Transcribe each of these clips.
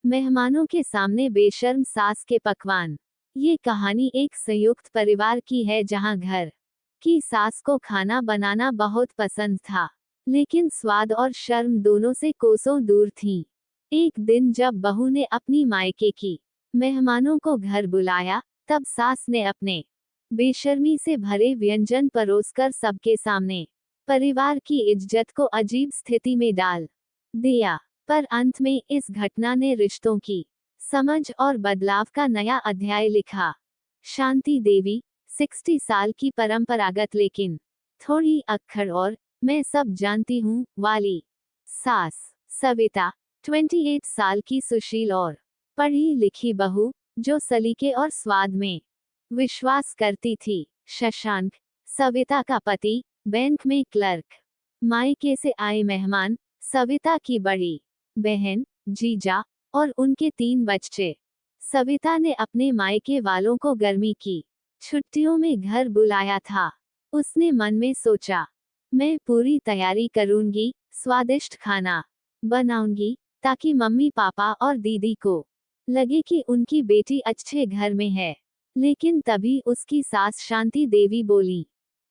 मेहमानों के सामने बेशर्म सास के पकवान। ये कहानी एक संयुक्त परिवार की है जहां घर की सास को खाना बनाना बहुत पसंद था, लेकिन स्वाद और शर्म दोनों से कोसों दूर थीं। एक दिन जब बहू ने अपनी मायके की मेहमानों को घर बुलाया, तब सास ने अपने बेशर्मी से भरे व्यंजन परोसकर सबके सामने परिवार की इज्जत को अजीब स्थिति में डाल दिया। पर अंत में इस घटना ने रिश्तों की समझ और बदलाव का नया अध्याय लिखा। शांति देवी, 60 साल की परंपरागत लेकिन थोड़ी अक्खड़ और मैं सब जानती हूँ वाली सास। सविता, 28 साल की सुशील और पढ़ी लिखी बहू, जो सलीके और स्वाद में विश्वास करती थी। शशांक, सविता का पति, बैंक में क्लर्क। मायके से आए मेहमान, सविता की बड़ी बहन, जीजा और उनके 3 बच्चे। सविता ने अपने मायके वालों को गर्मी की छुट्टियों में घर बुलाया था। उसने मन में सोचा, मैं पूरी तैयारी करूंगी, स्वादिष्ट खाना बनाऊंगी, ताकि मम्मी पापा और दीदी को लगे कि उनकी बेटी अच्छे घर में है। लेकिन तभी उसकी सास शांति देवी बोली,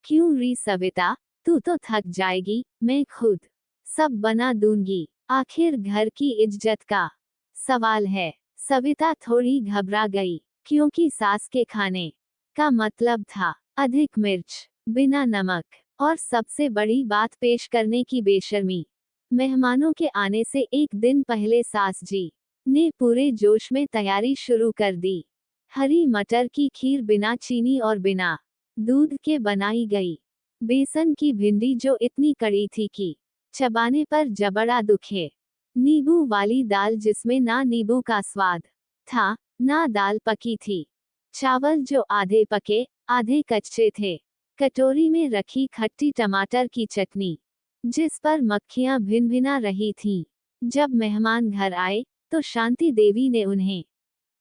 क्यों री सविता, तू तो थक जाएगी, मैं खुद सब बना दूंगी। आखिर घर की इज्जत का सवाल है। सविता थोड़ी घबरा गई, क्योंकि सास के खाने का मतलब था अधिक मिर्च, बिना नमक और सबसे बड़ी बात पेश करने की बेशर्मी। मेहमानों के आने से एक दिन पहले सास जी ने पूरे जोश में तैयारी शुरू कर दी। हरी मटर की खीर बिना चीनी और बिना दूध के बनाई गई। बेसन की भिंडी जो इतनी कड़ी थी कि चबाने पर जबड़ा दुखे। नींबू वाली दाल जिसमें ना नींबू का स्वाद था, ना दाल पकी थी। चावल जो आधे पके, आधे कच्चे थे। कटोरी में रखी खट्टी टमाटर की चटनी, जिस पर मक्खियां भिन भिना रही थीं। जब मेहमान घर आए, तो शांति देवी ने उन्हें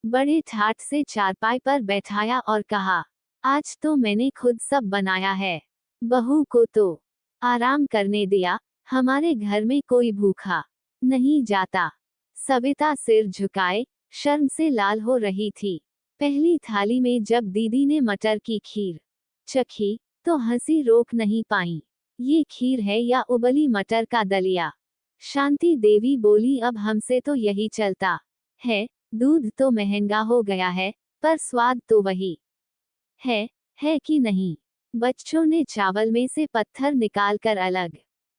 बड़े ठाठ से चारपाई पर बैठाया और कहा, आज तो मैंने खुद सब बनाया है। बहू को तो आराम करने दिया, हमारे घर में कोई भूखा नहीं जाता। सविता सिर झुकाए शर्म से लाल हो रही थी। पहली थाली में जब दीदी ने मटर की खीर चखी, तो हंसी रोक नहीं पाई। ये खीर है या उबली मटर का दलिया? शांति देवी बोली, अब हमसे तो यही चलता है। दूध तो महंगा हो गया है, पर स्वाद तो वही है कि नहीं? बच्चों ने चावल में से पत्थर निकालकर अलग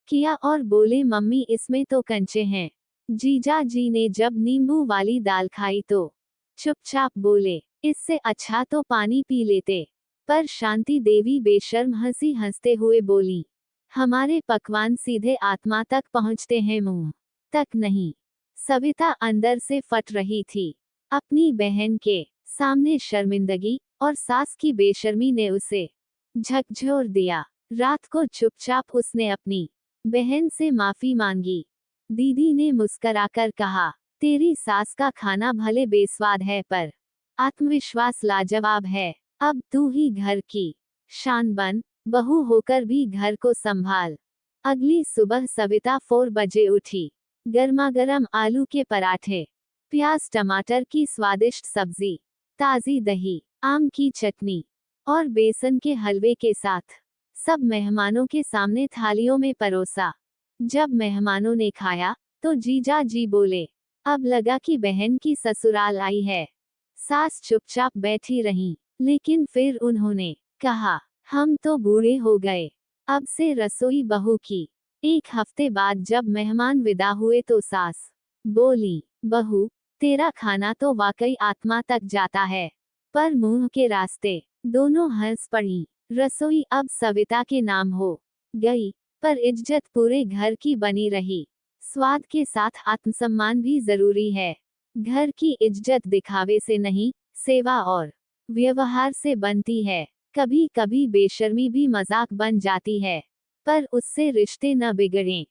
किया और बोले, मम्मी इसमें तो कंचे हैं। जीजा जी ने जब नींबू वाली दाल खाई तो चुपचाप बोले, इससे अच्छा तो पानी पी लेते। पर शांति देवी बेशर्म हंसी हंसते हुए बोली, हमारे पकवान सीधे आत्मा तक पहुंचते हैं, मुंह तक नहीं। सविता अंदर से फट रही थी। अपनी बहन के सामने शर्मिंदगी और सास की बेशर्मी ने उसे झकझोर दिया। रात को चुपचाप उसने अपनी बहन से माफी मांगी। दीदी ने मुस्कराकर कहा, तेरी सास का खाना भले बेस्वाद है, पर आत्मविश्वास लाजवाब है। अब तू ही घर की शान बन, बहू होकर भी घर को संभाल। अगली सुबह सविता 4 बजे उठी। गर्मागर्म आलू के पराठे, प्याज टमाटर की स्वादिष्ट सब्जी, ताजी दही, आम की चटनी और बेसन के हलवे के साथ सब मेहमानों के सामने थालियों में परोसा। जब मेहमानों ने खाया, तो जीजा जी बोले, अब लगा कि बहन की ससुराल आई है। सास चुपचाप बैठी रहीं, लेकिन फिर उन्होंने कहा, हम तो बूढ़े हो गए, अब से रसोई बहू की। एक हफ्ते बाद जब मेहमान विदा हुए तो सास बोली, बहू, तेरा खाना तो वाकई आत्मा तक जाता है, पर मुंह के रास्ते। दोनों हंस पड़ी। रसोई अब सविता के नाम हो गई, पर इज्जत पूरे घर की बनी रही। स्वाद के साथ आत्मसम्मान भी जरूरी है। घर की इज्जत दिखावे से नहीं, सेवा और व्यवहार से बनती है। कभी कभी बेशर्मी भी मजाक बन जाती है, पर उससे रिश्ते न बिगड़ें।